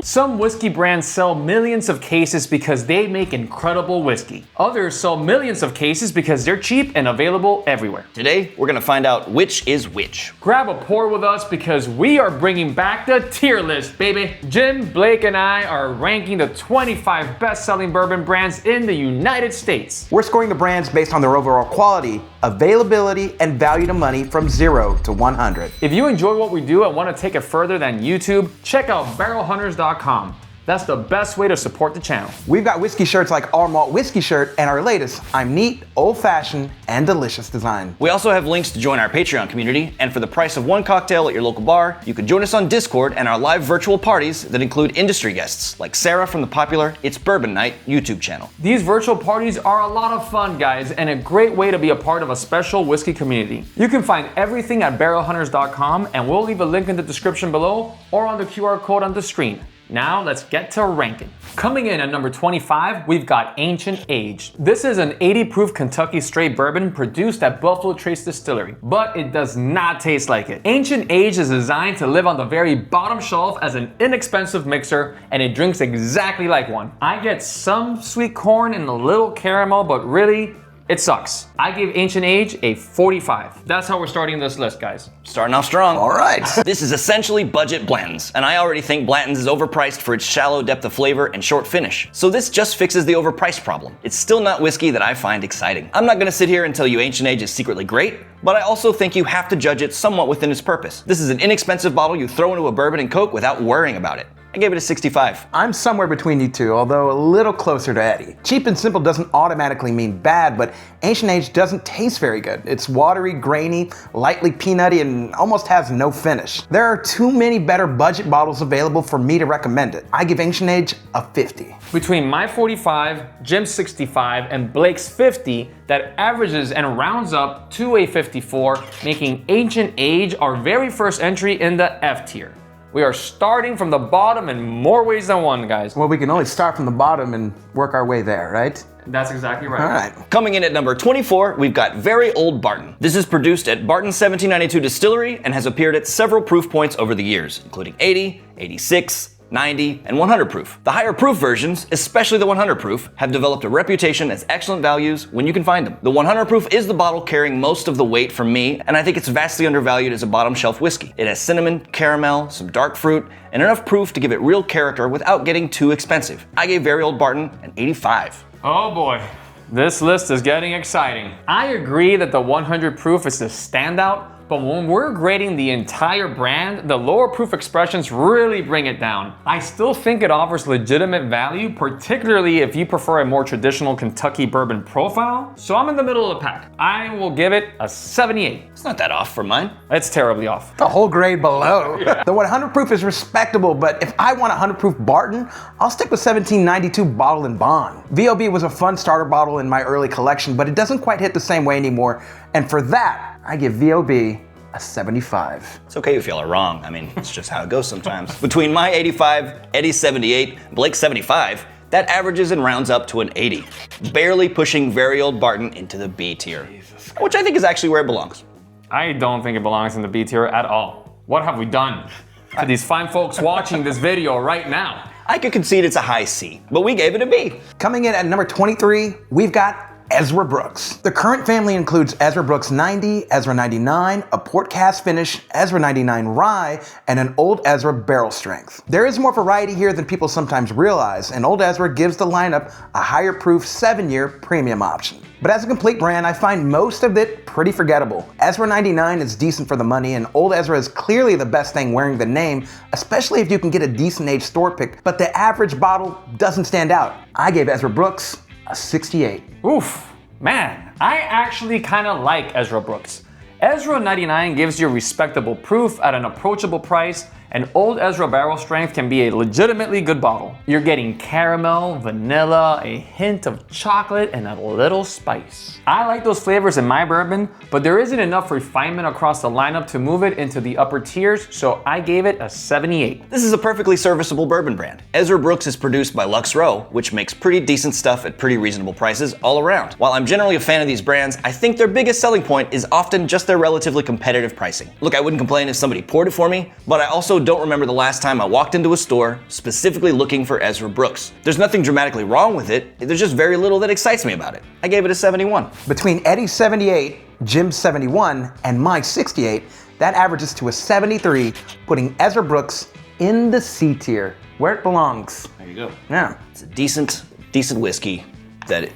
Some whiskey brands sell millions of cases because they make incredible whiskey. Others sell millions of cases because they're cheap and available everywhere. Today, we're gonna find out which is which. Grab a pour with us because we are bringing back the tier list, baby. Jim, Blake, and I are ranking the 25 best-selling bourbon brands in the United States. We're scoring the brands based on their overall quality, availability, and value to money from 0 to 100. If you enjoy what we do and want to take it further than YouTube, check out barrelhunters.com. That's the best way to support the channel. We've got whiskey shirts like our malt whiskey shirt and our latest I'm neat, old-fashioned, and delicious design. We also have links to join our Patreon community, and for the price of one cocktail at your local bar, you can join us on Discord and our live virtual parties that include industry guests like Sarah from the popular It's Bourbon Night YouTube channel. These virtual parties are a lot of fun, guys, and a great way to be a part of a special whiskey community. You can find everything at barrelhunters.com, and we'll leave a link in the description below or on the QR code on the screen. Now let's get to ranking. Coming in at number 25, we've got Ancient Age. This is an 80 proof Kentucky straight bourbon produced at Buffalo Trace Distillery, but it does not taste like it. Ancient Age is designed to live on the very bottom shelf as an inexpensive mixer, and it drinks exactly like one. I get some sweet corn and a little caramel, but really, it sucks. I gave Ancient Age a 45. That's how we're starting this list, guys. Starting off strong. All right. This is essentially budget Blanton's, and I already think Blanton's is overpriced for its shallow depth of flavor and short finish. So this just fixes the overpriced problem. It's still not whiskey that I find exciting. I'm not gonna sit here and tell you Ancient Age is secretly great, but I also think you have to judge it somewhat within its purpose. This is an inexpensive bottle you throw into a bourbon and Coke without worrying about it. I gave it a 65. I'm somewhere between you two, although a little closer to Eddy. Cheap and simple doesn't automatically mean bad, but Ancient Age doesn't taste very good. It's watery, grainy, lightly peanutty, and almost has no finish. There are too many better budget bottles available for me to recommend it. I give Ancient Age a 50. Between my 45, Jim's 65, and Blake's 50, that averages and rounds up to a 54, making Ancient Age our very first entry in the F tier. We are starting from the bottom in more ways than one, guys. Well, we can only start from the bottom and work our way there, right? That's exactly right. All right. Coming in at number 24, we've got Very Old Barton. This is produced at Barton's 1792 distillery and has appeared at several proof points over the years, including 80, 86, 90, and 100 proof. The higher proof versions, especially the 100 proof, have developed a reputation as excellent values when you can find them. The 100 proof is the bottle carrying most of the weight for me, and I think it's vastly undervalued as a bottom shelf whiskey. It has cinnamon, caramel, some dark fruit, and enough proof to give it real character without getting too expensive. I gave Very Old Barton an 85. Oh boy, this list is getting exciting. I agree that the 100 proof is the standout, but when we're grading the entire brand, the lower proof expressions really bring it down. I still think it offers legitimate value, particularly if you prefer a more traditional Kentucky bourbon profile. So I'm in the middle of the pack. I will give it a 78. It's not that off from mine. It's terribly off. The whole grade below. Yeah. The 100 proof is respectable, but if I want a 100 proof Barton, I'll stick with 1792 Bottle and Bond. VOB was a fun starter bottle in my early collection, but it doesn't quite hit the same way anymore. And for that, I give VOB a 75. It's okay if y'all are wrong. I mean, it's just how it goes sometimes. Between my 85, Eddy's 78, Blake's 75, that averages and rounds up to an 80. Barely pushing Very Old Barton into the B tier, which I think is actually where it belongs. I don't think it belongs in the B tier at all. What have we done to these fine folks watching this video right now? I could concede it's a high C, but we gave it a B. Coming in at number 23, we've got Ezra Brooks. The current family includes Ezra Brooks 90, Ezra 99, a port cast finish, Ezra 99 rye, and an Old Ezra barrel strength. There is more variety here than people sometimes realize, and Old Ezra gives the lineup a higher proof 7-year premium option. But as a complete brand, I find most of it pretty forgettable. Ezra 99 is decent for the money, and Old Ezra is clearly the best thing wearing the name, especially if you can get a decent age store pick, but the average bottle doesn't stand out. I gave Ezra Brooks a 68. Oof, man, I actually kind of like Ezra Brooks. Ezra 99 gives you respectable proof at an approachable price, and Old Ezra barrel strength can be a legitimately good bottle. You're getting caramel, vanilla, a hint of chocolate, and a little spice. I like those flavors in my bourbon, but there isn't enough refinement across the lineup to move it into the upper tiers, so I gave it a 78. This is a perfectly serviceable bourbon brand. Ezra Brooks is produced by Lux Row, which makes pretty decent stuff at pretty reasonable prices all around. While I'm generally a fan of these brands, I think their biggest selling point is often just their relatively competitive pricing. Look, I wouldn't complain if somebody poured it for me, but I also also don't remember the last time I walked into a store specifically looking for Ezra Brooks. There's nothing dramatically wrong with it, there's just very little that excites me about it. I gave it a 71. Between Eddy's 78, Jim's 71, and my 68, that averages to a 73, putting Ezra Brooks in the C tier, where it belongs. There you go. Yeah. It's a decent whiskey that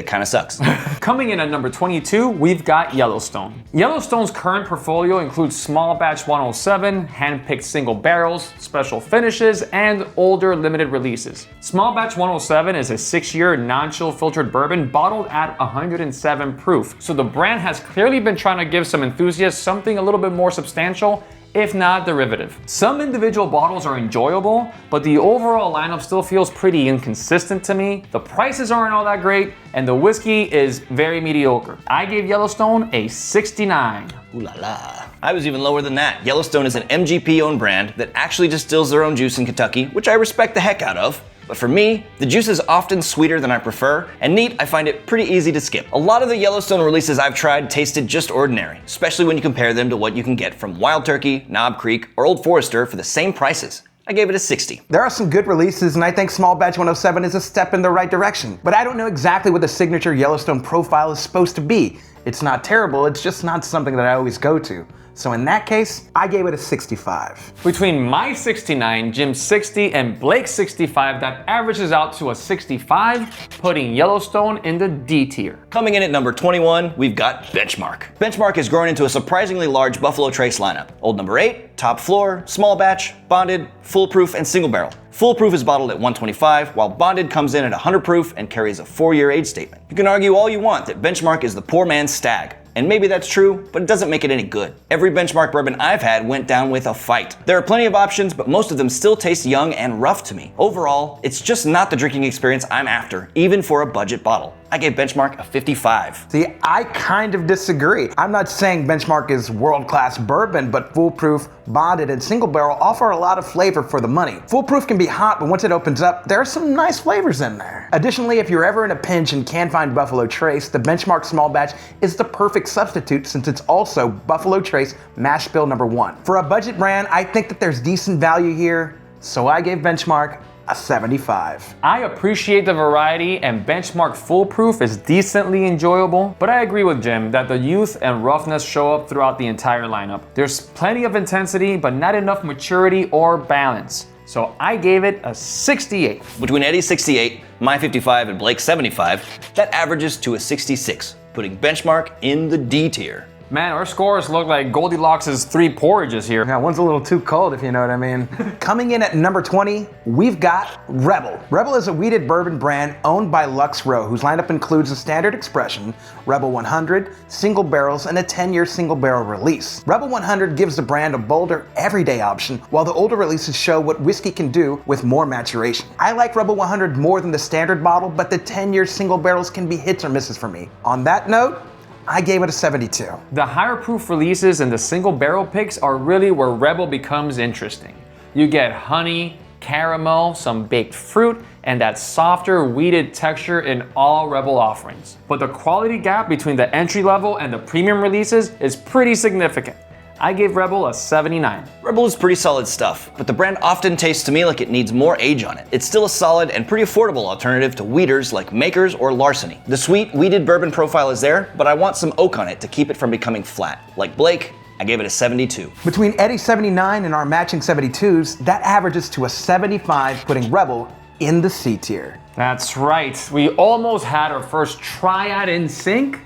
kind of sucks. Coming in at number 22, we've got Yellowstone. Yellowstone's current portfolio includes small batch 107, hand-picked single barrels, special finishes, and older limited releases. Small batch 107 is a 6-year non-chill filtered bourbon bottled at 107 proof. So the brand has clearly been trying to give some enthusiasts something a little bit more substantial, if not derivative. Some individual bottles are enjoyable, but the overall lineup still feels pretty inconsistent to me. The prices aren't all that great, and the whiskey is very mediocre. I gave Yellowstone a 69. Ooh la la. I was even lower than that. Yellowstone is an MGP-owned brand that actually distills their own juice in Kentucky, which I respect the heck out of. But for me, the juice is often sweeter than I prefer, and neat, I find it pretty easy to skip. A lot of the Yellowstone releases I've tried tasted just ordinary, especially when you compare them to what you can get from Wild Turkey, Knob Creek, or Old Forester for the same prices. I gave it a 60. There are some good releases, and I think Small Batch 107 is a step in the right direction. But I don't know exactly what the signature Yellowstone profile is supposed to be. It's not terrible, it's just not something that I always go to. So in that case, I gave it a 65. Between my 69, Jim's 60, and Blake's 65, that averages out to a 65, putting Yellowstone in the D tier. Coming in at number 21, we've got Benchmark. Benchmark has grown into a surprisingly large Buffalo Trace lineup. Old number 8, top floor, small batch, bonded, foolproof, and single barrel. Foolproof is bottled at 125, while bonded comes in at 100 proof and carries a 4-year age statement. You can argue all you want that Benchmark is the poor man's stag. And maybe that's true, but it doesn't make it any good. Every Benchmark bourbon I've had went down with a fight. There are plenty of options, but most of them still taste young and rough to me. Overall, it's just not the drinking experience I'm after, even for a budget bottle. I gave Benchmark a 55. See, I kind of disagree. I'm not saying Benchmark is world-class bourbon, but Foolproof, Bonded, and Single Barrel offer a lot of flavor for the money. Foolproof can be hot, but once it opens up, there are some nice flavors in there. Additionally, if you're ever in a pinch and can't find Buffalo Trace, the Benchmark Small Batch is the perfect substitute since it's also Buffalo Trace Mash Bill number 1. For a budget brand, I think that there's decent value here, so I gave Benchmark a 75. I appreciate the variety, and Benchmark Foolproof is decently enjoyable, but I agree with Jim that the youth and roughness show up throughout the entire lineup. There's plenty of intensity, but not enough maturity or balance. So I gave it a 68. Between Eddy's 68, my 55, and Blake's 75, that averages to a 66, putting Benchmark in the D tier. Man, our scores look like Goldilocks' 3 porridges here. Yeah, one's a little too cold, if you know what I mean. Coming in at number 20, we've got Rebel. Rebel is a wheated bourbon brand owned by Lux Row, whose lineup includes a standard expression, Rebel 100, single barrels, and a 10-year single barrel release. Rebel 100 gives the brand a bolder, everyday option, while the older releases show what whiskey can do with more maturation. I like Rebel 100 more than the standard bottle, but the 10-year single barrels can be hits or misses for me. On that note, I gave it a 72. The higher proof releases and the single barrel picks are really where Rebel becomes interesting. You get honey, caramel, some baked fruit, and that softer wheated texture in all Rebel offerings. But the quality gap between the entry level and the premium releases is pretty significant. I gave Rebel a 79. Rebel is pretty solid stuff, but the brand often tastes to me like it needs more age on it. It's still a solid and pretty affordable alternative to wheaters like Makers or Larceny. The sweet, wheated bourbon profile is there, but I want some oak on it to keep it from becoming flat. Like Blake, I gave it a 72. Between Eddy's 79 and our matching 72s, that averages to a 75, putting Rebel in the C tier. That's right. We almost had our first triad in sync,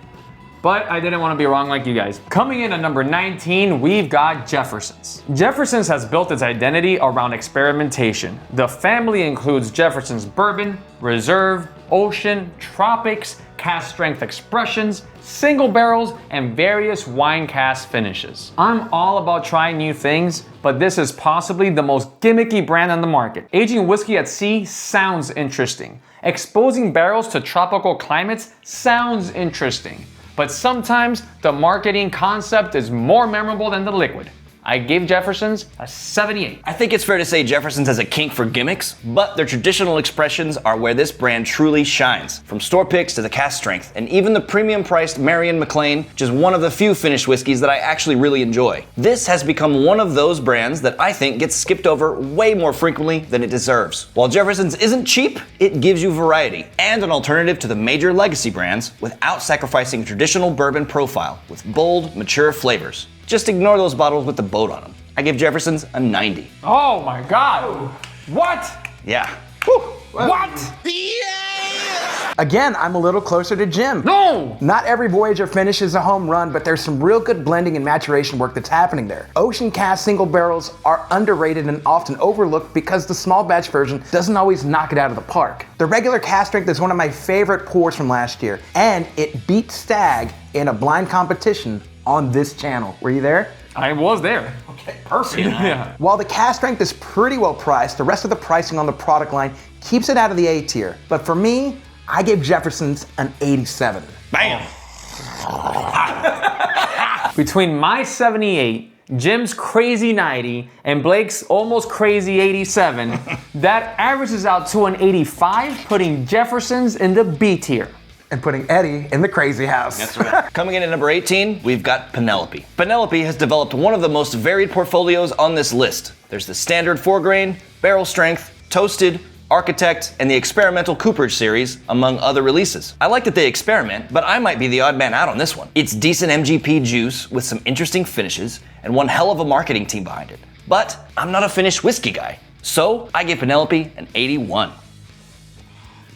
but I didn't want to be wrong like you guys. Coming in at number 19, we've got Jefferson's. Jefferson's has built its identity around experimentation. The family includes Jefferson's Bourbon, Reserve, Ocean, Tropics, cask strength expressions, single barrels, and various wine cask finishes. I'm all about trying new things, but this is possibly the most gimmicky brand on the market. Aging whiskey at sea sounds interesting. Exposing barrels to tropical climates sounds interesting. But sometimes the marketing concept is more memorable than the liquid. I gave Jefferson's a 78. I think it's fair to say Jefferson's has a kink for gimmicks, but their traditional expressions are where this brand truly shines. From store picks to the cask strength, and even the premium priced Marion McLean, which is one of the few finished whiskeys that I actually really enjoy. This has become one of those brands that I think gets skipped over way more frequently than it deserves. While Jefferson's isn't cheap, it gives you variety and an alternative to the major legacy brands without sacrificing traditional bourbon profile with bold, mature flavors. Just ignore those bottles with the boat on them. I give Jefferson's a 90. Oh my God. What? Yeah. Whew. What? Again, I'm a little closer to Jim. No! Not every Voyager finish is a home run, but there's some real good blending and maturation work that's happening there. Ocean cast single barrels are underrated and often overlooked because the small batch version doesn't always knock it out of the park. The regular cast strength is one of my favorite pours from last year, and it beat Stag in a blind competition on this channel. Were you there? I was there. Okay, perfect. Yeah. While the cast strength is pretty well priced, the rest of the pricing on the product line keeps it out of the A tier. But for me, I gave Jefferson's an 87. Bam! Between my 78, Jim's crazy 90, and Blake's almost crazy 87, that averages out to an 85, putting Jefferson's in the B tier. And putting Eddy in the crazy house. That's right. Coming in at number 18, we've got Penelope. Penelope has developed one of the most varied portfolios on this list. There's the standard 4-grain, barrel strength, toasted, Architect, and the experimental Cooperage series, among other releases. I like that they experiment, but I might be the odd man out on this one. It's decent MGP juice with some interesting finishes and one hell of a marketing team behind it. But I'm not a finished whiskey guy, so I gave Penelope an 81.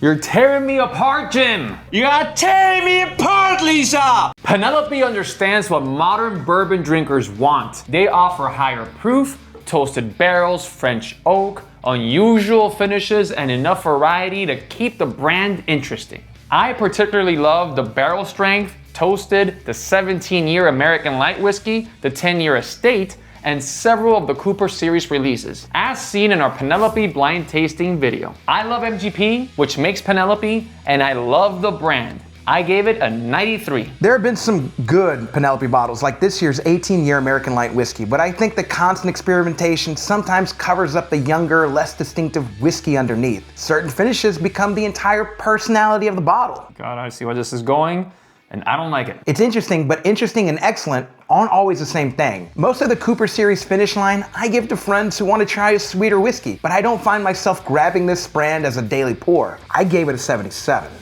You're tearing me apart, Jim! You are tearing me apart, Lisa! Penelope understands what modern bourbon drinkers want. They offer higher proof, toasted barrels, French oak, unusual finishes, and enough variety to keep the brand interesting. I particularly love the barrel strength, toasted, the 17-year American light whiskey, the 10-year estate, and several of the Cooper series releases, as seen in our Penelope blind tasting video. I love MGP, which makes Penelope, and I love the brand. I gave it a 93. There have been some good Penelope bottles, like this year's 18-year American light whiskey, but I think the constant experimentation sometimes covers up the younger, less distinctive whiskey underneath. Certain finishes become the entire personality of the bottle. God, I see where this is going, and I don't like it. It's interesting, but interesting and excellent aren't always the same thing. Most of the Cooper series finish line I give to friends who want to try a sweeter whiskey, but I don't find myself grabbing this brand as a daily pour. I gave it a 77.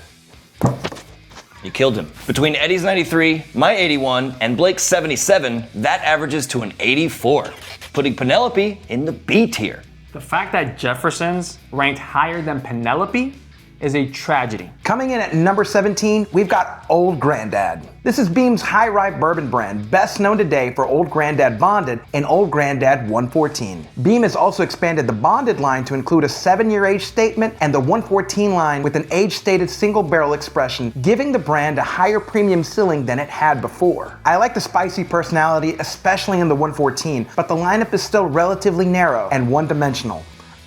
You killed him. Between Eddy's 93, my 81, and Blake's 77, that averages to an 84, putting Penelope in the B tier. The fact that Jefferson's ranked higher than Penelope is a tragedy. Coming in at number 17, we've got Old Grandad. This is Beam's high rye bourbon brand, best known today for Old Grandad Bonded and Old Grandad 114. Beam has also expanded the Bonded line to include a 7-year age statement and the 114 line with an age-stated single barrel expression, giving the brand a higher premium ceiling than it had before. I like the spicy personality, especially in the 114, but the lineup is still relatively narrow and one-dimensional.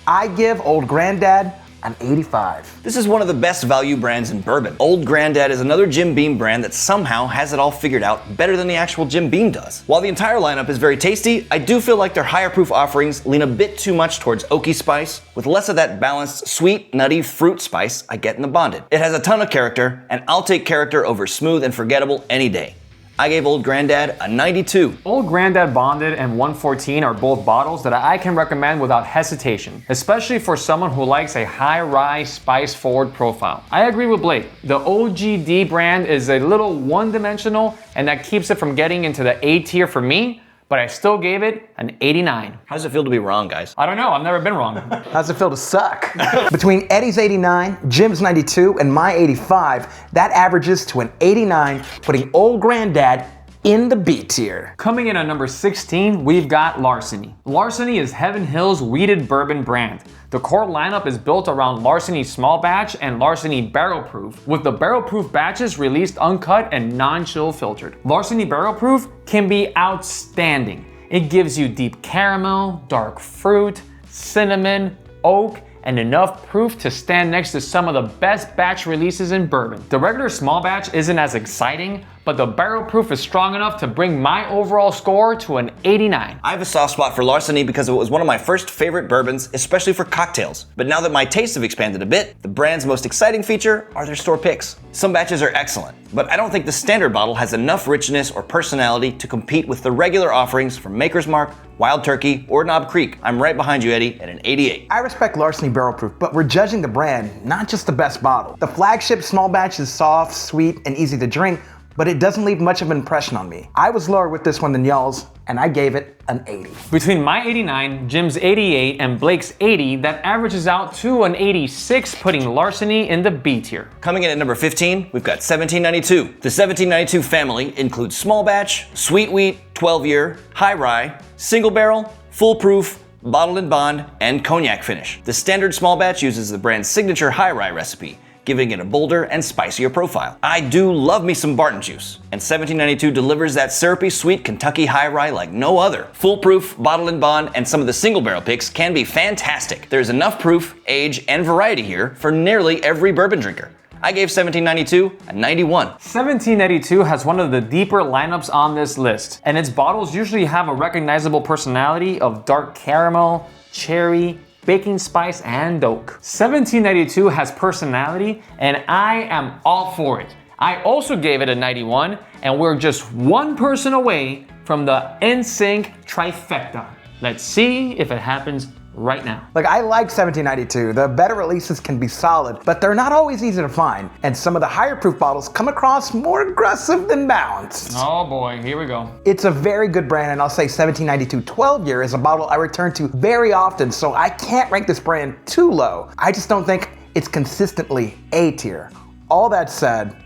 I give Old Grandad an 85. This is one of the best value brands in bourbon. Old Grandad is another Jim Beam brand that somehow has it all figured out better than the actual Jim Beam does. While the entire lineup is very tasty, I do feel like their higher proof offerings lean a bit too much towards oaky spice, with less of that balanced, sweet, nutty fruit spice I get in the Bonded. It has a ton of character, and I'll take character over smooth and forgettable any day. I gave Old Grandad a 92. Old Grandad Bonded and 114 are both bottles that I can recommend without hesitation, especially for someone who likes a high rye, spice-forward profile. I agree with Blake. The OGD brand is a little one-dimensional, and that keeps it from getting into the A tier for me, but I still gave it an 89. How does it feel to be wrong, guys? I don't know, I've never been wrong. How's it feel to suck? Between Eddy's 89, Jim's 92, and my 85, that averages to an 89, putting Old Grandad in the B tier. Coming in at number 16, we've got Larceny. Larceny is Heaven Hill's wheated bourbon brand. The core lineup is built around Larceny Small Batch and Larceny Barrel Proof, with the Barrel Proof batches released uncut and non-chill filtered. Larceny Barrel Proof can be outstanding. It gives you deep caramel, dark fruit, cinnamon, oak, and enough proof to stand next to some of the best batch releases in bourbon. The regular small batch isn't as exciting, but the barrel proof is strong enough to bring my overall score to an 89. I have a soft spot for Larceny because it was one of my first favorite bourbons, especially for cocktails. But now that my tastes have expanded a bit, the brand's most exciting feature are their store picks. Some batches are excellent, but I don't think the standard bottle has enough richness or personality to compete with the regular offerings from Maker's Mark, Wild Turkey, or Knob Creek. I'm right behind you, Eddy, at an 88. I respect Larceny Barrel Proof, but we're judging the brand, not just the best bottle. The flagship small batch is soft, sweet, and easy to drink, but it doesn't leave much of an impression on me. I was lower with this one than y'all's, and I gave it an 80. Between my 89, Jim's 88, and Blake's 80, that averages out to an 86, putting Larceny in the B tier. Coming in at number 15, we've got 1792. The 1792 family includes small batch, sweet wheat, 12-year, high rye, single barrel, full proof, bottled in bond, and cognac finish. The standard small batch uses the brand's signature high rye recipe, giving it a bolder and spicier profile. I do love me some Barton juice, and 1792 delivers that syrupy sweet Kentucky high rye like no other. Foolproof, bottle and bond, and some of the single barrel picks can be fantastic. There's enough proof, age, and variety here for nearly every bourbon drinker. I gave 1792 a 91. 1782 has one of the deeper lineups on this list, and its bottles usually have a recognizable personality of dark caramel, cherry, baking spice, and oak. 1792 has personality, and I am all for it. I also gave it a 91, and we're just one person away from the NSYNC trifecta. Let's see if it happens right now. Like, I like 1792. The better releases can be solid, but they're not always easy to find, and some of the higher proof bottles come across more aggressive than balanced. Oh boy, here we go. It's a very good brand, and I'll say 1792 12-year is a bottle I return to very often, so I can't rank this brand too low. I just don't think it's consistently A tier. All that said,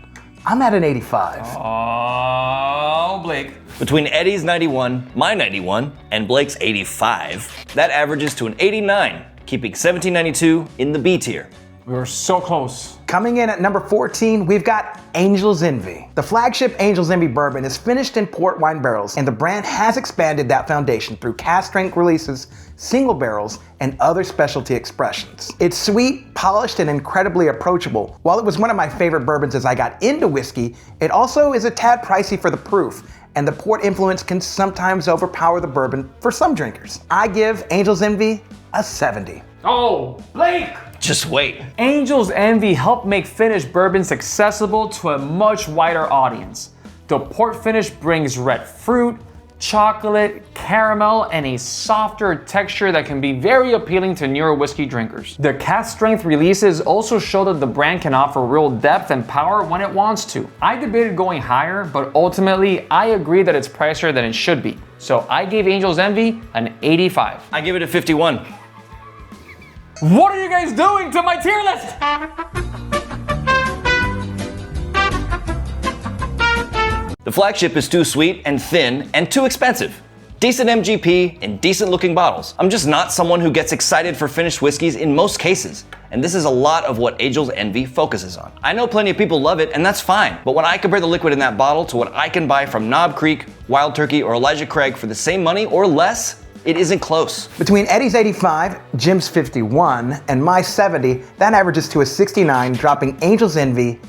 I'm at an 85. Oh, Blake. Between Eddy's 91, my 91, and Blake's 85, that averages to an 89, keeping 1792 in the B tier. We were so close. Coming in at number 14, we've got Angel's Envy. The flagship Angel's Envy bourbon is finished in port wine barrels, and the brand has expanded that foundation through cask strength releases, single barrels, and other specialty expressions. It's sweet, polished, and incredibly approachable. While it was one of my favorite bourbons as I got into whiskey, it also is a tad pricey for the proof, and the port influence can sometimes overpower the bourbon for some drinkers. I give Angel's Envy a 70. Oh, Blake! Just wait. Angel's Envy helped make finished bourbons accessible to a much wider audience. The port finish brings red fruit, chocolate, caramel, and a softer texture that can be very appealing to newer whiskey drinkers. The cask strength releases also show that the brand can offer real depth and power when it wants to. I debated going higher, but ultimately I agree that it's pricier than it should be. So I gave Angel's Envy an 85. I give it a 51. What are you guys doing to my tier list? The flagship is too sweet and thin and too expensive. Decent MGP and decent looking bottles. I'm just not someone who gets excited for finished whiskeys in most cases, and this is a lot of what Angel's Envy focuses on. I know plenty of people love it, and that's fine, but when I compare the liquid in that bottle to what I can buy from Knob Creek, Wild Turkey, or Elijah Craig for the same money or less, it isn't close. Between Eddy's 85, Jim's 51, and my 70, that averages to a 69, dropping Angel's Envy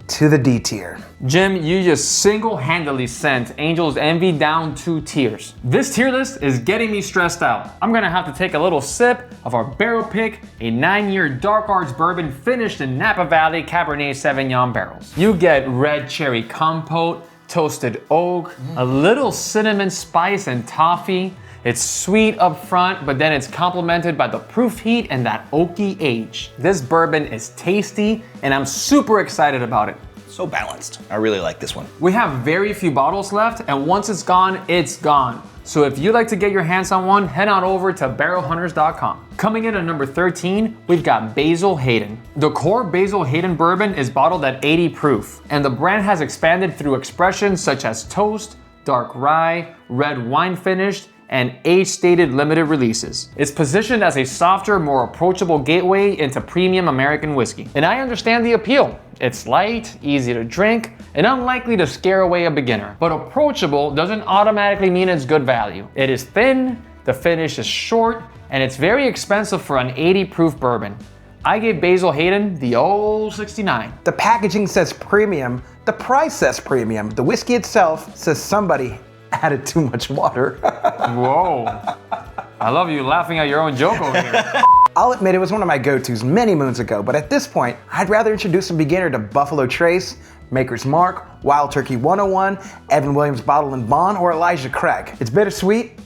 to the D tier. Jim, you just single-handedly sent Angel's Envy down 2 tiers. This tier list is getting me stressed out. I'm gonna have to take a little sip of our barrel pick, a 9-year Dark Arts bourbon finished in Napa Valley Cabernet Sauvignon barrels. You get red cherry compote, toasted oak, a little cinnamon spice and toffee. It's sweet up front, but then it's complemented by the proof heat and that oaky age. This bourbon is tasty, and I'm super excited about it. So balanced. I really like this one. We have very few bottles left, and once it's gone, it's gone. So if you'd like to get your hands on one, head on over to barrelhunters.com. Coming in at number 13, we've got Basil Hayden. The core Basil Hayden bourbon is bottled at 80 proof, and the brand has expanded through expressions such as toast, dark rye, red wine finished, and age-stated limited releases. It's positioned as a softer, more approachable gateway into premium American whiskey. And I understand the appeal. It's light, easy to drink, and unlikely to scare away a beginner. But approachable doesn't automatically mean it's good value. It is thin, the finish is short, and it's very expensive for an 80 proof bourbon. I gave Basil Hayden the old 69. The packaging says premium, the price says premium, the whiskey itself says somebody added too much water. Whoa. I love you laughing at your own joke over here. I'll admit it was one of my go-tos many moons ago, but at this point, I'd rather introduce a beginner to Buffalo Trace, Maker's Mark, Wild Turkey 101, Evan Williams Bottle and Bond, or Elijah Craig. It's bittersweet,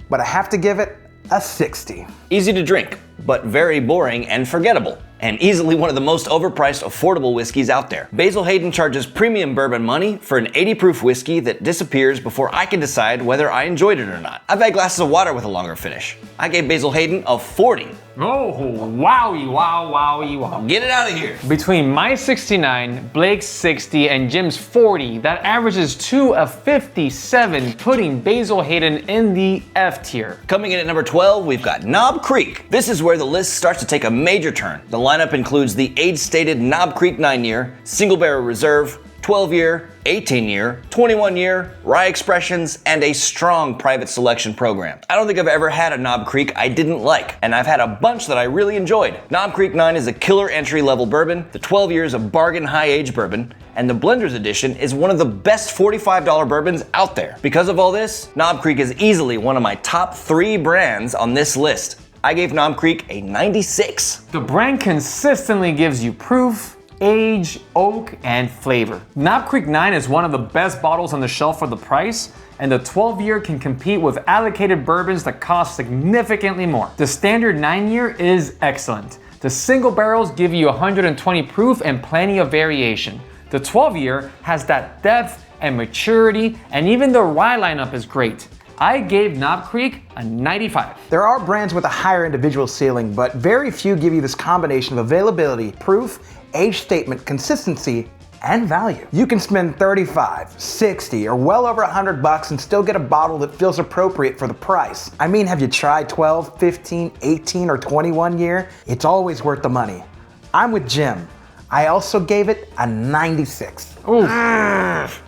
but I have to give it a 60. Easy to drink, but very boring and forgettable, and easily one of the most overpriced affordable whiskeys out there. Basil Hayden charges premium bourbon money for an 80 proof whiskey that disappears before I can decide whether I enjoyed it or not. I've had glasses of water with a longer finish. I gave Basil Hayden a 40. Oh, wowie, wow, wowie, wow. Get it out of here. Between my 69, Blake's 60, and Jim's 40, that averages to a 57, putting Basil Hayden in the F tier. Coming in at number 12, we've got Knob Creek. This is where the list starts to take a major turn. The lineup includes the age-stated Knob Creek 9-year, Single Barrel Reserve, 12-year, 18-year, 21-year, rye expressions, and a strong private selection program. I don't think I've ever had a Knob Creek I didn't like, and I've had a bunch that I really enjoyed. Knob Creek 9 is a killer entry-level bourbon, the 12 year is a bargain high-age bourbon, and the Blender's Edition is one of the best $45 bourbons out there. Because of all this, Knob Creek is easily one of my top 3 brands on this list. I gave Knob Creek a 96. The brand consistently gives you proof, age, oak, and flavor. Knob Creek 9 is one of the best bottles on the shelf for the price, and the 12-year can compete with allocated bourbons that cost significantly more. The standard 9-year is excellent. The single barrels give you 120 proof and plenty of variation. The 12-year has that depth and maturity, and even the rye lineup is great. I gave Knob Creek a 95. There are brands with a higher individual ceiling, but very few give you this combination of availability, proof, age statement, consistency, and value. You can spend 35, 60, or well over $100 and still get a bottle that feels appropriate for the price. I mean, have you tried 12, 15, 18, or 21 year? It's always worth the money. I'm with Jim. I also gave it a 96. Ooh.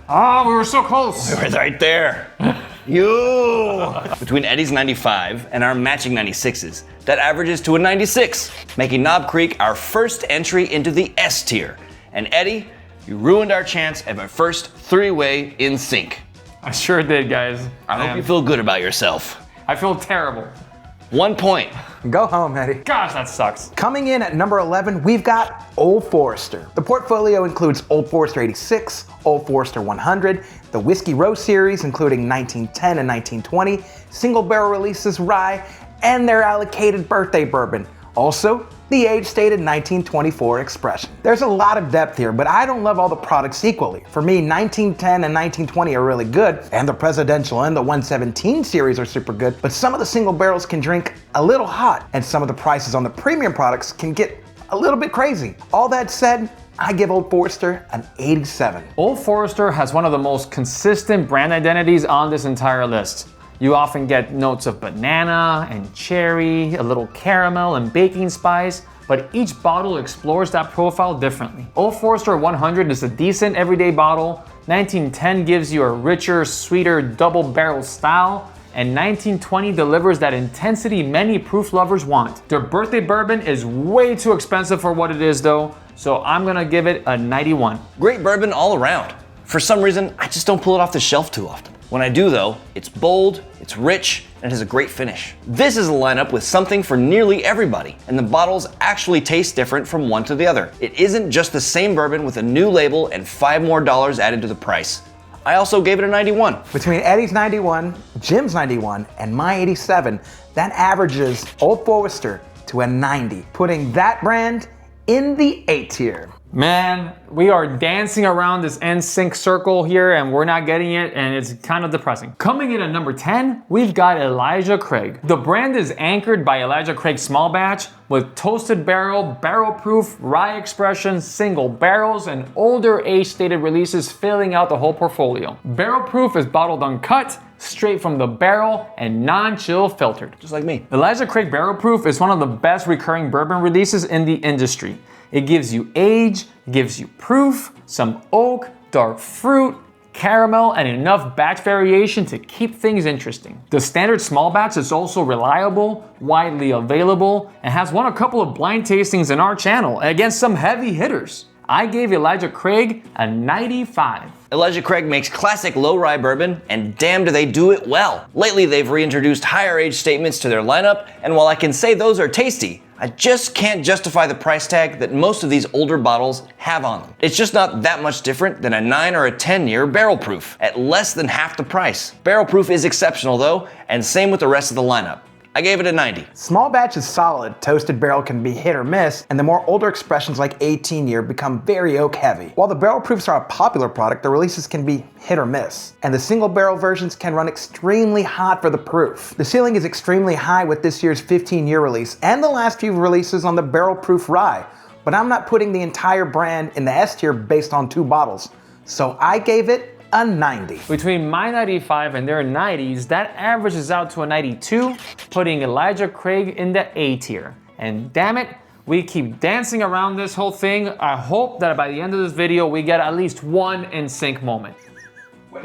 Oh, we were so close. We were right there. You! Between Eddy's 95 and our matching 96s, that averages to a 96, making Knob Creek our first entry into the S tier. And Eddy, you ruined our chance at my first 3-way in sync. I sure did, guys. I hope you feel good about yourself. I feel terrible. 1 point. Go home, Eddy. Gosh, that sucks. Coming in at number 11, we've got Old Forester. The portfolio includes Old Forester 86, Old Forester 100, the Whiskey Row series, including 1910 and 1920, single barrel releases rye, and their allocated birthday bourbon. Also, the age-stated 1924 expression. There's a lot of depth here, but I don't love all the products equally. For me, 1910 and 1920 are really good, and the Presidential and the 117 series are super good, but some of the single barrels can drink a little hot, and some of the prices on the premium products can get a little bit crazy. All that said, I give Old Forester an 87. Old Forester has one of the most consistent brand identities on this entire list. You often get notes of banana and cherry, a little caramel and baking spice, but each bottle explores that profile differently. Old Forester 100 is a decent everyday bottle, 1910 gives you a richer, sweeter double barrel style, and 1920 delivers that intensity many proof lovers want. Their birthday bourbon is way too expensive for what it is though, so I'm gonna give it a 91. Great bourbon all around. For some reason, I just don't pull it off the shelf too often. When I do though, it's bold, it's rich, and it has a great finish. This is a lineup with something for nearly everybody, and the bottles actually taste different from one to the other. It isn't just the same bourbon with a new label and $5 more added to the price. I also gave it a 91. Between Eddy's 91, Jim's 91, and my 87, that averages Old Forester to a 90, putting that brand in the A tier. Man, we are dancing around this NSYNC circle here and we're not getting it, and it's kind of depressing. Coming in at number 10, we've got Elijah Craig. The brand is anchored by Elijah Craig Small Batch with toasted barrel, barrel proof, rye expression, single barrels, and older age-stated releases filling out the whole portfolio. Barrel proof is bottled uncut, straight from the barrel, and non-chill filtered. Just like me. Elijah Craig Barrel Proof is one of the best recurring bourbon releases in the industry. It gives you age, it gives you proof, some oak, dark fruit, caramel, and enough batch variation to keep things interesting. The standard small batch is also reliable, widely available, and has won a couple of blind tastings in our channel against some heavy hitters. I gave Elijah Craig a 95. Elijah Craig makes classic low rye bourbon, and damn do they do it well. Lately they've reintroduced higher age statements to their lineup, and while I can say those are tasty, I just can't justify the price tag that most of these older bottles have on them. It's just not that much different than a 9 or a 10 year barrel proof, at less than half the price. Barrel proof is exceptional though, and same with the rest of the lineup. I gave it a 90. Small batch is solid, toasted barrel can be hit or miss, and the more older expressions like 18 year become very oak heavy. While the barrel proofs are a popular product, the releases can be hit or miss, and the single barrel versions can run extremely hot for the proof. The ceiling is extremely high with this year's 15-year release and the last few releases on the barrel proof rye, but I'm not putting the entire brand in the S tier based on 2 bottles, so I gave it a 90. Between my 95 and their 90s, that averages out to a 92, putting Elijah Craig in the A tier. And damn it, we keep dancing around this whole thing. I hope that by the end of this video, we get at least one in sync moment.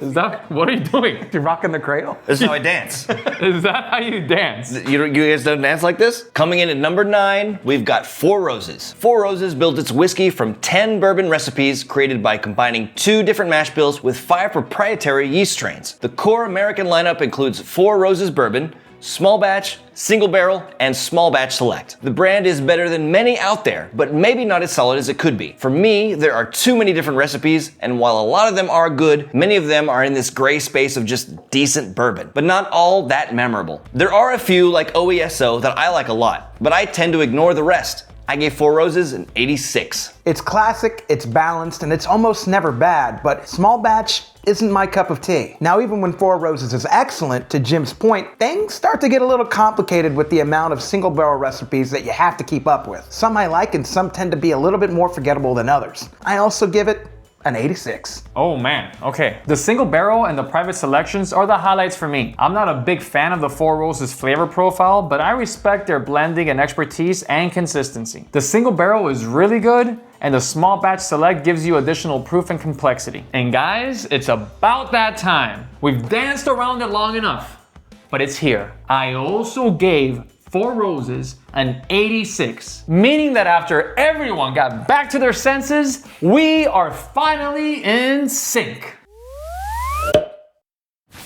Is that, what are you doing? You're rocking the cradle? This is how I dance. Is that how you dance? You guys don't dance like this? Coming in at number 9, we've got Four Roses. Four Roses builds its whiskey from 10 bourbon recipes created by combining 2 different mash bills with 5 proprietary yeast strains. The core American lineup includes Four Roses bourbon, small batch, single barrel, and small batch select. The brand is better than many out there, but maybe not as solid as it could be. For me, there are too many different recipes, and while a lot of them are good, many of them are in this gray space of just decent bourbon, but not all that memorable. There are a few like OESO that I like a lot, but I tend to ignore the rest. I gave Four Roses an 86. It's classic, it's balanced, and it's almost never bad, but small batch isn't my cup of tea. Now, even when Four Roses is excellent, to Jim's point, things start to get a little complicated with the amount of single barrel recipes that you have to keep up with. Some I like and some tend to be a little bit more forgettable than others. I also give it an 86. Oh man, okay. The single barrel and the private selections are the highlights for me. I'm not a big fan of the Four Roses flavor profile, but I respect their blending and expertise and consistency. The single barrel is really good, and the small batch select gives you additional proof and complexity. And guys, it's about that time. We've danced around it long enough, but it's here. I also gave Four Roses an 86, meaning that after everyone got back to their senses, we are finally in sync.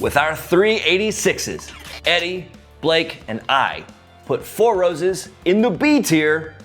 With our 3 86s, Eddy, Blake, and I put Four Roses in the B tier,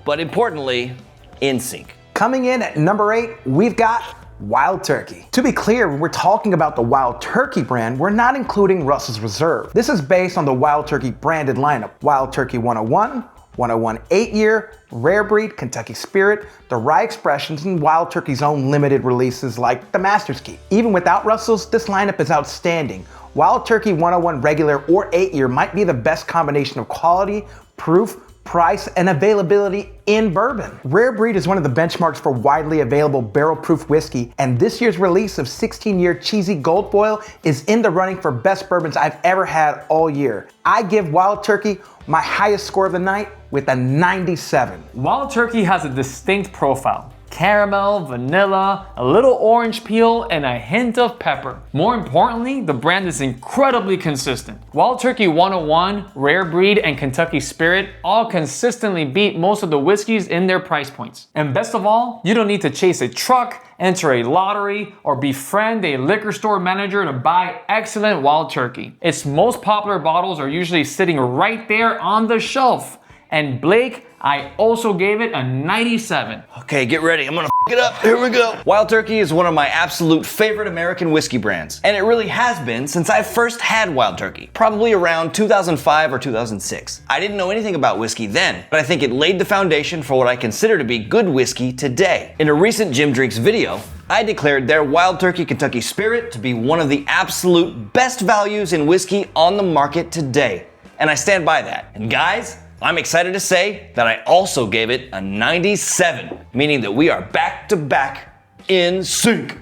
but importantly, in sync. Coming in at number 8, we've got Wild Turkey. To be clear, when we're talking about the Wild Turkey brand, we're not including Russell's Reserve. This is based on the Wild Turkey branded lineup. Wild Turkey 101, 101 8-year, Rare Breed, Kentucky Spirit, the Rye Expressions, and Wild Turkey's own limited releases like the Master's Key. Even without Russell's, this lineup is outstanding. Wild Turkey 101 regular or 8-year might be the best combination of quality, proof, price, and availability in bourbon. Rare Breed is one of the benchmarks for widely available barrel-proof whiskey, and this year's release of 16-year Cheesy Gold Boil is in the running for best bourbons I've ever had all year. I give Wild Turkey my highest score of the night with a 97. Wild Turkey has a distinct profile. Caramel, vanilla, a little orange peel, and a hint of pepper. More importantly, the brand is incredibly consistent. Wild Turkey 101, Rare Breed, and Kentucky Spirit all consistently beat most of the whiskeys in their price points. And best of all, you don't need to chase a truck, enter a lottery, or befriend a liquor store manager to buy excellent Wild Turkey. Its most popular bottles are usually sitting right there on the shelf. And Blake, I also gave it a 97. Okay, get ready. I'm gonna f it up. Here we go. Wild Turkey is one of my absolute favorite American whiskey brands, and it really has been since I first had Wild Turkey, probably around 2005 or 2006. I didn't know anything about whiskey then, but I think it laid the foundation for what I consider to be good whiskey today. In a recent Jim Drinks video, I declared their Wild Turkey Kentucky Spirit to be one of the absolute best values in whiskey on the market today, and I stand by that. And guys, I'm excited to say that I also gave it a 97, meaning that we are back to back in sync.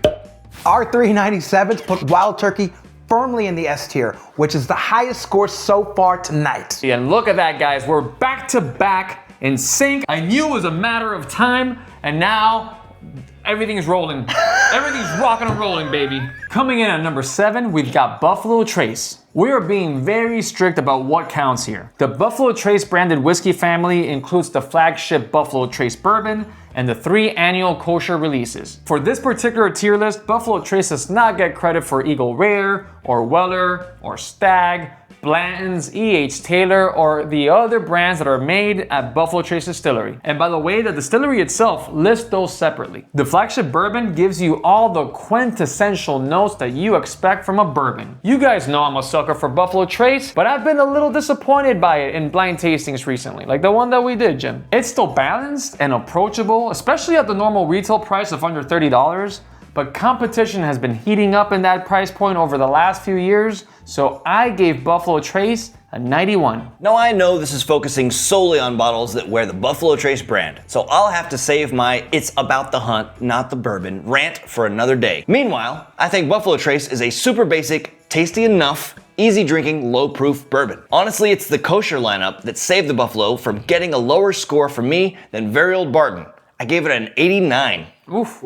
Our 397s put Wild Turkey firmly in the S tier, which is the highest score so far tonight. And look at that, guys. We're back to back in sync. I knew it was a matter of time, and now everything is rolling. Everything's rocking and rolling, baby. Coming in at number 7, we've got Buffalo Trace. We are being very strict about what counts here. The Buffalo Trace branded whiskey family includes the flagship Buffalo Trace bourbon and the 3 annual kosher releases. For this particular tier list, Buffalo Trace does not get credit for Eagle Rare, or Weller, or Stag, Blanton's, E.H. Taylor, or the other brands that are made at Buffalo Trace Distillery. And by the way, the distillery itself lists those separately. The flagship bourbon gives you all the quintessential notes that you expect from a bourbon. You guys know I'm a sucker for Buffalo Trace, but I've been a little disappointed by it in blind tastings recently, like the one that we did, Jim. It's still balanced and approachable, especially at the normal retail price of under $30. But competition has been heating up in that price point over the last few years, so I gave Buffalo Trace a 91. Now I know this is focusing solely on bottles that wear the Buffalo Trace brand, so I'll have to save my "it's about the hunt, not the bourbon" rant for another day. Meanwhile, I think Buffalo Trace is a super basic, tasty enough, easy drinking, low proof bourbon. Honestly, it's the kosher lineup that saved the Buffalo from getting a lower score from me than very Old Barton. I gave it an 89. Oof.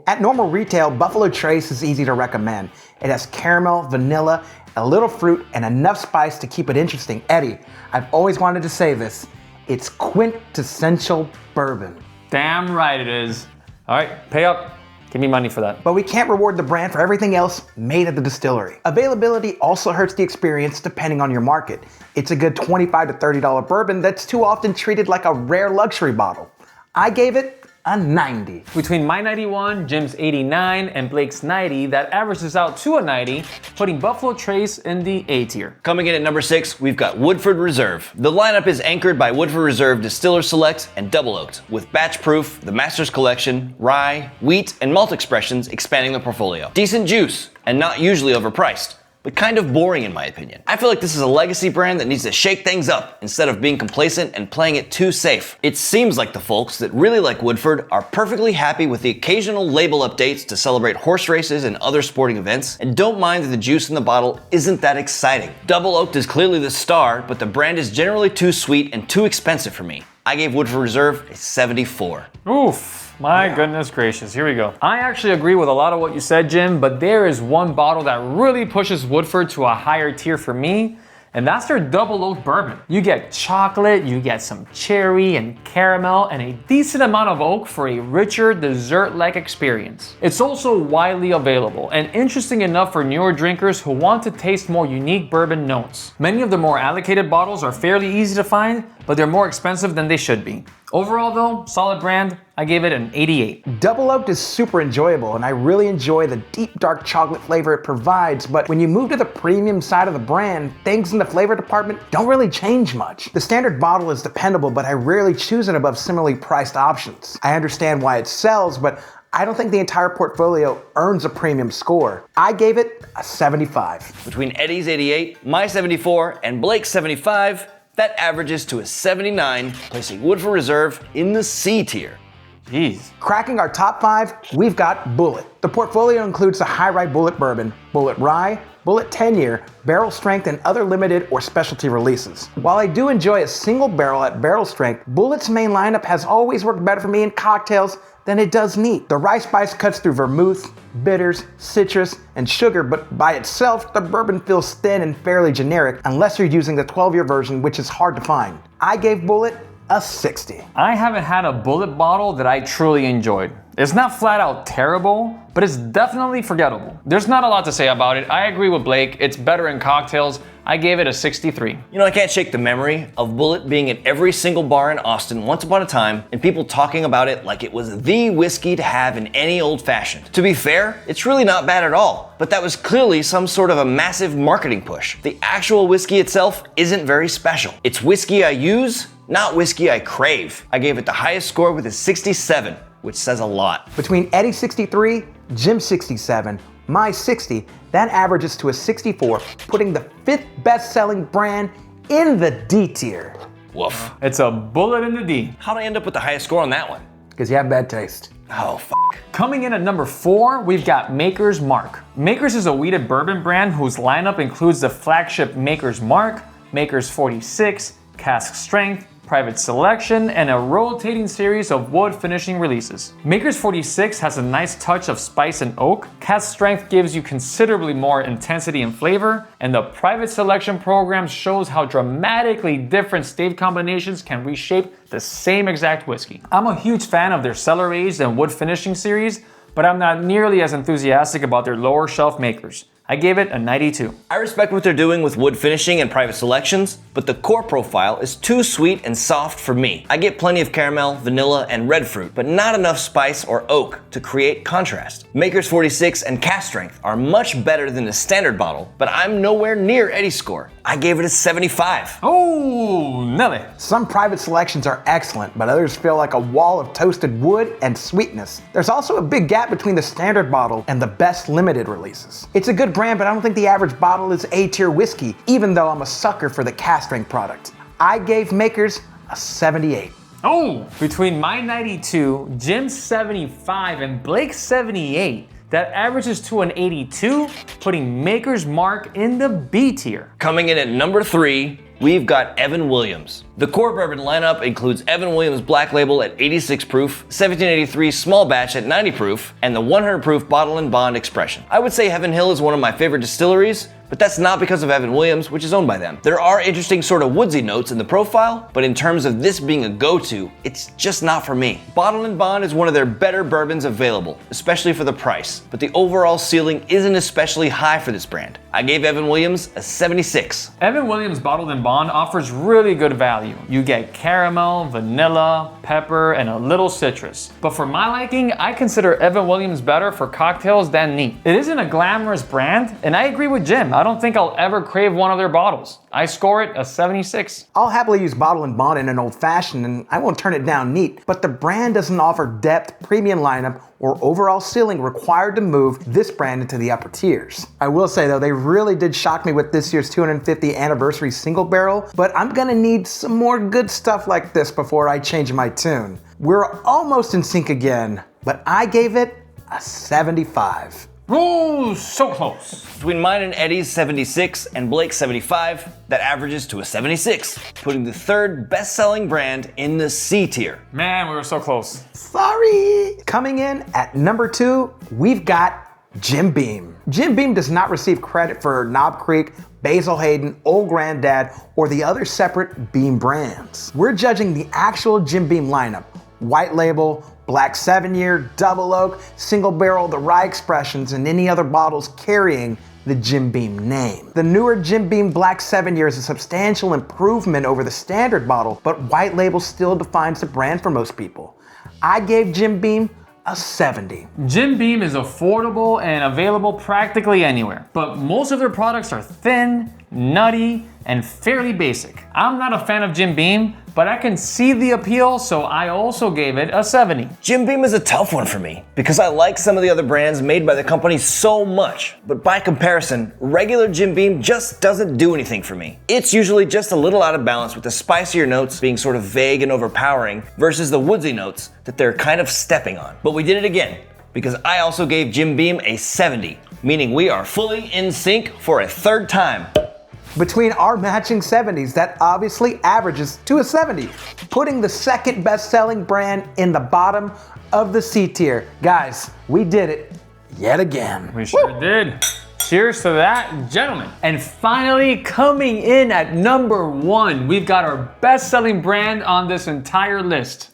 At normal retail, Buffalo Trace is easy to recommend. It has caramel, vanilla, a little fruit, and enough spice to keep it interesting. Eddy, I've always wanted to say this. It's quintessential bourbon. Damn right it is. All right, pay up. Give me money for that. But we can't reward the brand for everything else made at the distillery. Availability also hurts the experience depending on your market. It's a good $25 to $30 bourbon that's too often treated like a rare luxury bottle. I gave it a 90. Between my 91, Jim's 89, and Blake's 90, that averages out to a 90, putting Buffalo Trace in the A tier. Coming in at number 6, we've got Woodford Reserve. The lineup is anchored by Woodford Reserve Distiller Select and Double Oaked, with Batch Proof, the Master's Collection, Rye, Wheat, and Malt Expressions expanding the portfolio. Decent juice, and not usually overpriced, but kind of boring in my opinion. I feel like this is a legacy brand that needs to shake things up instead of being complacent and playing it too safe. It seems like the folks that really like Woodford are perfectly happy with the occasional label updates to celebrate horse races and other sporting events, and don't mind that the juice in the bottle isn't that exciting. Double Oaked is clearly the star, but the brand is generally too sweet and too expensive for me. I gave Woodford Reserve a 74. Oof. My goodness gracious, here we go. I actually agree with a lot of what you said, Jim, but there is one bottle that really pushes Woodford to a higher tier for me, and that's their Double Oaked bourbon. You get chocolate, you get some cherry and caramel, and a decent amount of oak for a richer dessert-like experience. It's also widely available and interesting enough for newer drinkers who want to taste more unique bourbon notes. Many of the more allocated bottles are fairly easy to find, but they're more expensive than they should be. Overall though, solid brand, I gave it an 88. Double Oaked is super enjoyable, and I really enjoy the deep dark chocolate flavor it provides, but when you move to the premium side of the brand, things in the flavor department don't really change much. The standard bottle is dependable, but I rarely choose it above similarly priced options. I understand why it sells, but I don't think the entire portfolio earns a premium score. I gave it a 75. Between Eddy's 88, my 74, and Blake's 75, that averages to a 79, placing Woodford Reserve in the C tier. Jeez. Cracking our top 5, we've got Bulleit. The portfolio includes the high rye Bulleit bourbon, Bulleit rye, Bulleit 10-year, barrel strength, and other limited or specialty releases. While I do enjoy a single barrel at barrel strength, Bulleit's main lineup has always worked better for me in cocktails than it does neat. The rye spice cuts through vermouth, bitters, citrus, and sugar, but by itself, the bourbon feels thin and fairly generic unless you're using the 12-year version, which is hard to find. I gave Bulleit a 60. I haven't had a Bulleit bottle that I truly enjoyed. It's not flat out terrible, but it's definitely forgettable. There's not a lot to say about it. I agree with Blake, it's better in cocktails. I gave it a 63. You know, I can't shake the memory of Bulleit being at every single bar in Austin once upon a time and people talking about it like it was the whiskey to have in any old fashioned. To be fair, it's really not bad at all, but that was clearly some sort of a massive marketing push. The actual whiskey itself isn't very special. It's whiskey I use, not whiskey I crave. I gave it the highest score with a 67, which says a lot. Between Eddy 63, Jim 67, my 60, that averages to a 64, putting the 5th best-selling brand in the D tier. Woof. It's a bullet in the D. How'd I end up with the highest score on that one? Because you have bad taste. Oh, f***. Coming in at number 4, we've got Maker's Mark. Maker's is a wheated bourbon brand whose lineup includes the flagship Maker's Mark, Maker's 46, Cask Strength, private selection, and a rotating series of wood finishing releases. Maker's 46 has a nice touch of spice and oak, cask strength gives you considerably more intensity and flavor, and the private selection program shows how dramatically different stave combinations can reshape the same exact whiskey. I'm a huge fan of their cellar aged and wood finishing series, but I'm not nearly as enthusiastic about their lower shelf makers. I gave it a 92. I respect what they're doing with wood finishing and private selections, but the core profile is too sweet and soft for me. I get plenty of caramel, vanilla, and red fruit, but not enough spice or oak to create contrast. Maker's 46 and cask strength are much better than the standard bottle, but I'm nowhere near Eddy's score. I gave it a 75. Oh, Nelly. Some private selections are excellent, but others feel like a wall of toasted wood and sweetness. There's also a big gap between the standard bottle and the best limited releases. It's a good brand, but I don't think the average bottle is A-tier whiskey, even though I'm a sucker for the cask strength product. I gave Makers a 78. Oh, between my 92, Jim's 75, and Blake's 78, that averages to an 82, putting Maker's Mark in the B tier. Coming in at number 3, we've got Evan Williams. The core bourbon lineup includes Evan Williams Black Label at 86 proof, 1783 Small Batch at 90 proof, and the 100 proof Bottle and Bond Expression. I would say Heaven Hill is one of my favorite distilleries, but that's not because of Evan Williams, which is owned by them. There are interesting sort of woodsy notes in the profile, but in terms of this being a go-to, it's just not for me. Bottle and Bond is one of their better bourbons available, especially for the price, but the overall ceiling isn't especially high for this brand. I gave Evan Williams a 76. Evan Williams Bottled and Bond offers really good value. You get caramel, vanilla, pepper, and a little citrus. But for my liking, I consider Evan Williams better for cocktails than neat. It isn't a glamorous brand, and I agree with Jim. I don't think I'll ever crave one of their bottles. I score it a 76. I'll happily use Bottle and Bond in an old fashioned, and I won't turn it down neat, but the brand doesn't offer depth, premium lineup, or overall ceiling required to move this brand into the upper tiers. I will say though, they really did shock me with this year's 250th anniversary single barrel, but I'm gonna need some more good stuff like this before I change my tune. We're almost in sync again, but I gave it a 75. Oh, so close. Between mine and Eddy's 76 and Blake's 75, that averages to a 76, putting the third best-selling brand in the C tier. Man, we were so close. Sorry! Coming in at number 2, we've got Jim Beam. Jim Beam does not receive credit for Knob Creek, Basil Hayden, Old Granddad, or the other separate Beam brands. We're judging the actual Jim Beam lineup. White Label, Black 7-Year, Double Oak, Single Barrel, the Rye Expressions, and any other bottles carrying the Jim Beam name. The newer Jim Beam Black 7-Year is a substantial improvement over the standard bottle, but White Label still defines the brand for most people. I gave Jim Beam a 70. Jim Beam is affordable and available practically anywhere, but most of their products are thin, nutty, and fairly basic. I'm not a fan of Jim Beam, but I can see the appeal, so I also gave it a 70. Jim Beam is a tough one for me because I like some of the other brands made by the company so much, but by comparison, regular Jim Beam just doesn't do anything for me. It's usually just a little out of balance with the spicier notes being sort of vague and overpowering versus the woodsy notes that they're kind of stepping on. But we did it again because I also gave Jim Beam a 70, meaning we are fully in sync for a third time. Between our matching 70s, that obviously averages to a 70, putting the second best-selling brand in the bottom of the C tier. Guys, we did it yet again. We sure did. Cheers to that, gentlemen. And finally, coming in at number 1, we've got our best-selling brand on this entire list.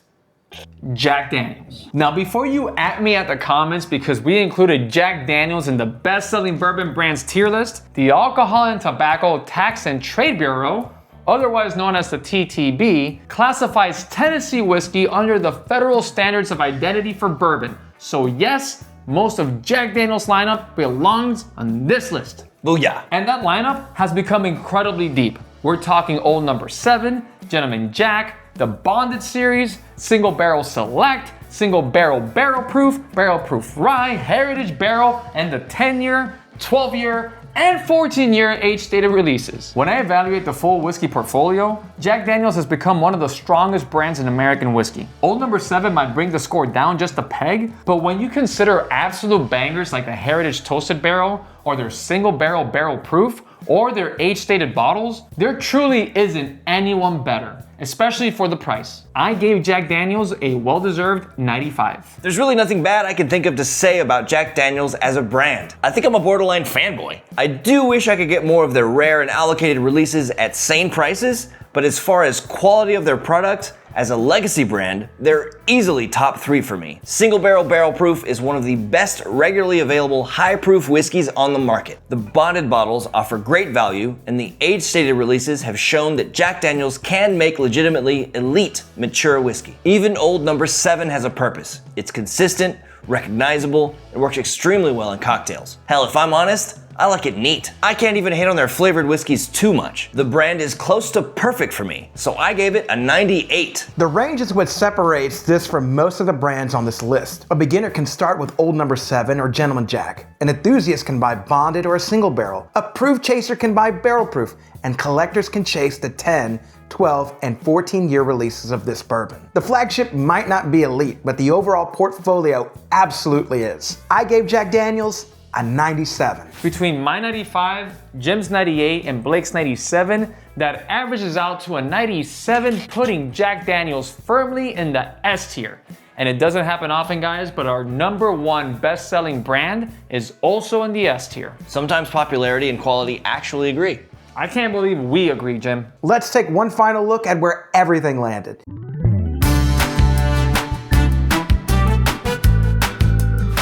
Jack Daniels. Now, before you at me at the comments because we included Jack Daniels in the best-selling bourbon brands tier list, the Alcohol and Tobacco Tax and Trade Bureau, otherwise known as the TTB, classifies Tennessee whiskey under the Federal Standards of Identity for Bourbon. So yes, most of Jack Daniels' lineup belongs on this list. Booyah. And that lineup has become incredibly deep. We're talking Old Number 7, Gentleman Jack, the Bonded Series, Single Barrel Select, Single Barrel Barrel Proof Rye, Heritage Barrel, and the 10-year, 12-year, and 14-year age-stated releases. When I evaluate the full whiskey portfolio, Jack Daniels has become one of the strongest brands in American whiskey. Old Number 7 might bring the score down just a peg, but when you consider absolute bangers like the Heritage Toasted Barrel, or their Single Barrel Barrel Proof, or their age-stated bottles, there truly isn't anyone better. especially for the price. I gave Jack Daniels a well-deserved 95. There's really nothing bad I can think of to say about Jack Daniels as a brand. I think I'm a borderline fanboy. I do wish I could get more of their rare and allocated releases at sane prices, but as far as quality of their product, as a legacy brand, they're easily top 3 for me. Single barrel proof is one of the best regularly available high proof whiskeys on the market. The bonded bottles offer great value, and the age stated releases have shown that Jack Daniels can make legitimately elite mature whiskey. Even Old No. 7 has a purpose. It's consistent, recognizable, and works extremely well in cocktails. Hell, if I'm honest, I like it neat. I can't even hit on their flavored whiskeys too much. The brand is close to perfect for me, so I gave it a 98. The range is what separates this from most of the brands on this list. A beginner can start with Old No. 7 or Gentleman Jack. An enthusiast can buy bonded or a single barrel. A proof chaser can buy barrel proof, and collectors can chase the 10, 12, and 14-year releases of this bourbon. The flagship might not be elite, but the overall portfolio absolutely is. I gave Jack Daniels a 97. Between my 95, Jim's 98, and Blake's 97, that averages out to a 97, putting Jack Daniels firmly in the S tier. And it doesn't happen often, guys, but our #1 best-selling brand is also in the S tier. Sometimes popularity and quality actually agree. I can't believe we agree, Jim. Let's take one final look at where everything landed.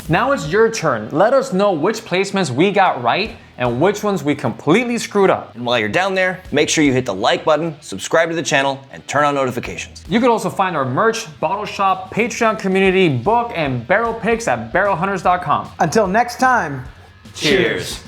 Now it's your turn. Let us know which placements we got right and which ones we completely screwed up. And while you're down there, make sure you hit the like button, subscribe to the channel, and turn on notifications. You can also find our merch, bottle shop, Patreon community, book, and barrel picks at barrelhunters.com. Until next time, Cheers.